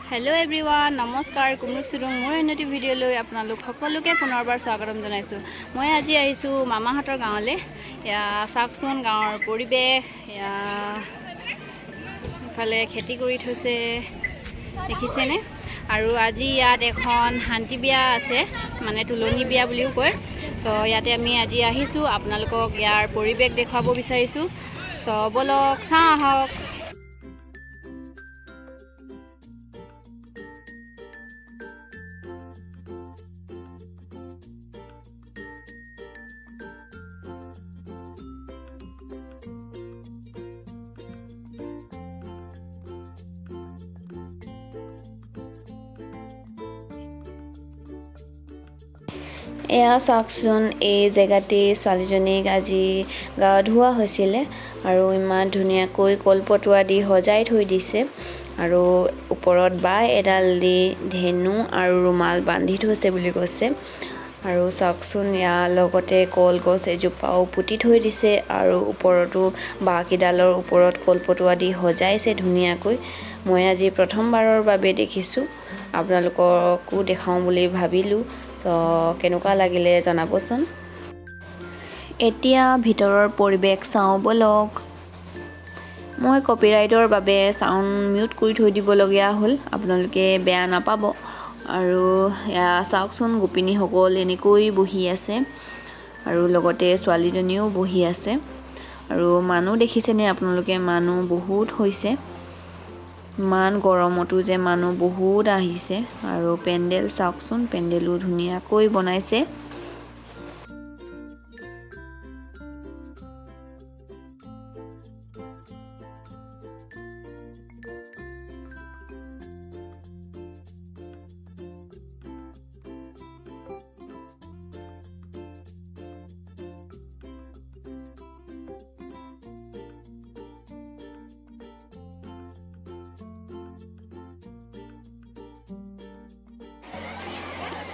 hello everyone नमस्कार कुमुक सुरुং मोर n t video লৈ আপোনালোক সকলোকে পুনৰবাৰ স্বাগতম জনাইছো মই আজি আহিছো মামাহতৰ গাঁৱলে या সাকসন গাঁৱৰ পৰিবেশ या ফালে খেতি কৰি থৈছে দেখিছেনে আৰু আজি ইয়াত এখন শান্তি বিয়া আছে মানে তুলনি বিয়া বুলিও কয় তো ইয়াতে আমি আজি আহিছো আপোনালোকক ইয়াৰ পৰিবেশ দেখাব বিচাৰিছো তো বলক চাও আহক এয়া চাকচোন এই জেগাতে ছোৱালীজনীক আজি গা ধোৱা হৈছিল আৰু ইমান ধুনীয়াকৈ কলপটুৱা দি সজাই থৈ দিছে আৰু ওপৰত বা এডাল দি ধেনু আৰু ৰুমাল বান্ধি থৈছে বুলি কৈছে আৰু চাকচোন ইয়া লগতে কলগছ এজোপাও পুতি থৈ দিছে আৰু ওপৰতো বাকিডালৰ ওপৰত কলপটুৱা দি সজাইছে ধুনীয়াকৈ মই আজি প্ৰথমবাৰৰ বাবে দেখিছো আপোনালোককো দেখাও বুলি ভাবিলো তো কেনেকুৱা লাগিলে জনাবচোন এতিয়া ভিতৰৰ পৰিবেশ চাও বলক মই কপিৰাইটৰ বাবে সাউন্ড মিউট কৰি থৈ দিব লগিয়া হ'ল আপোনালোকে বেয়া নাপাব আৰু ইয়া চাওকচোন গোপিনী সকল এনেকৈ বহি আছে আৰু লগতে ছোৱালীজনীও বহি আছে আৰু মানুহ দেখিছেনে আপোনালোকে মানুহ বহুত হৈছে মান গৰমতো যে মানুহ বহুত আহিছে আৰু পেন্ডেল চাওকচোন পেন্ডেলও ধুনীয়াকৈ বনাইছে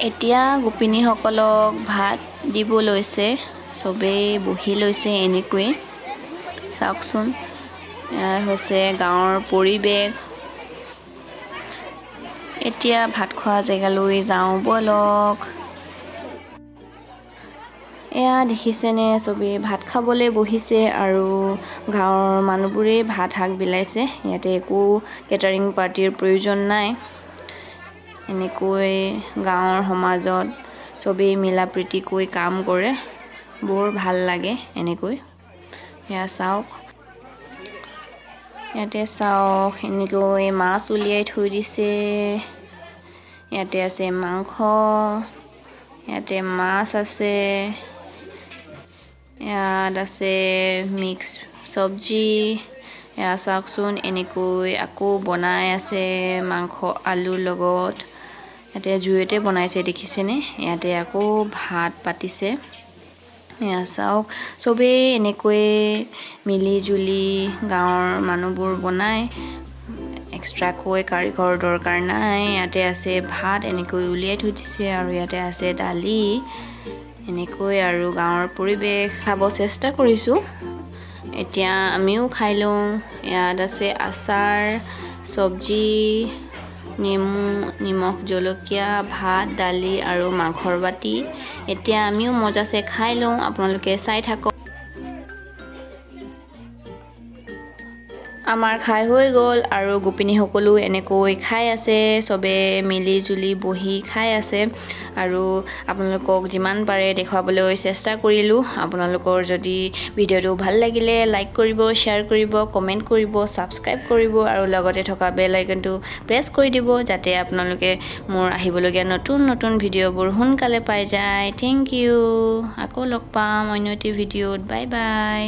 এতিয়া গোপিনী সকলক ভাত দিব লৈছে সবে বহি লৈছে এনেকৈ চাওকচোন হৈছে গাঁৱৰ পৰিবেশ এতিয়া ভাত খোৱা জেগালৈ যাওঁ বলক এয়া দেখিছেনে সবে ভাত খাবলৈ বহিছে আৰু গাঁৱৰ মানুহবোৰে ভাত হাক বিলাইছে ইয়াতে একো কেটাৰিং পাৰ্টিৰ প্ৰয়োজন নাই এনেকৈ গাঁৱৰ সমাজত সবে মিলা প্ৰীতিকৈ কাম কৰে বৰ ভাল লাগে এনেকৈ ইয়া চাওক ইয়াতে চাওক এনেকৈ মাছ উলিয়াই থৈ দিছে ইয়াতে আছে মাংস ইয়াতে মাছ আছে ইয়াত আছে মিক্স সবজি ইয়া চাওকচোন এনেকৈ আকৌ বনাই আছে মাংস আলুৰ লগত ইয়াতে জুইতে বনাইছে দেখিছেনে ইয়াতে আকৌ ভাত পাতিছে এয়া চাওক সবে এনেকৈ মিলি জুলি গাঁৱৰ মানুহবোৰ বনাই এক্সট্ৰাকৈ কাৰিকৰ দৰকাৰ নাই ইয়াতে আছে ভাত এনেকৈ উলিয়াই থৈ দিছে আৰু ইয়াতে আছে দালি এনেকৈ আৰু গাঁৱৰ পৰিবেশ খাব চেষ্টা কৰিছো এতিয়া আমিও খাই লওঁ ইয়াত আছে আচাৰ সবজি নেমু নিমখ জলকীয়া ভাত দালি আৰু মাংসৰ বাটি এতিয়া আমিও মজাছে খাই লওঁ আপোনালোকে চাই থাকক আমাৰ খাই হৈ গ'ল আৰু গোপিনী সকলো এনেকৈ খাই আছে সবে মিলি জুলি বহি খাই আছে আৰু আপোনালোকক যিমান পাৰে দেখুৱাবলৈ চেষ্টা কৰিলো আপোনালোকৰ যদি ভিডিঅটো ভাল লাগিলে লাইক কৰিব শ্বেয়াৰ কৰিব কমেন্ট কৰিব সাবস্ক্ৰাইব কৰিব আৰু লগতে থকা বেল আইকনটো প্ৰেছ কৰি দিব যাতে আপোনালোকে মোৰ আহিবলগীয়া নতুন নতুন ভিডিঅ'বোৰ সোনকালে পাই যায় থ্যাংক ইউ আকৌ লগ পাম অন্য এটি ভিডিঅ'ত বাই বাই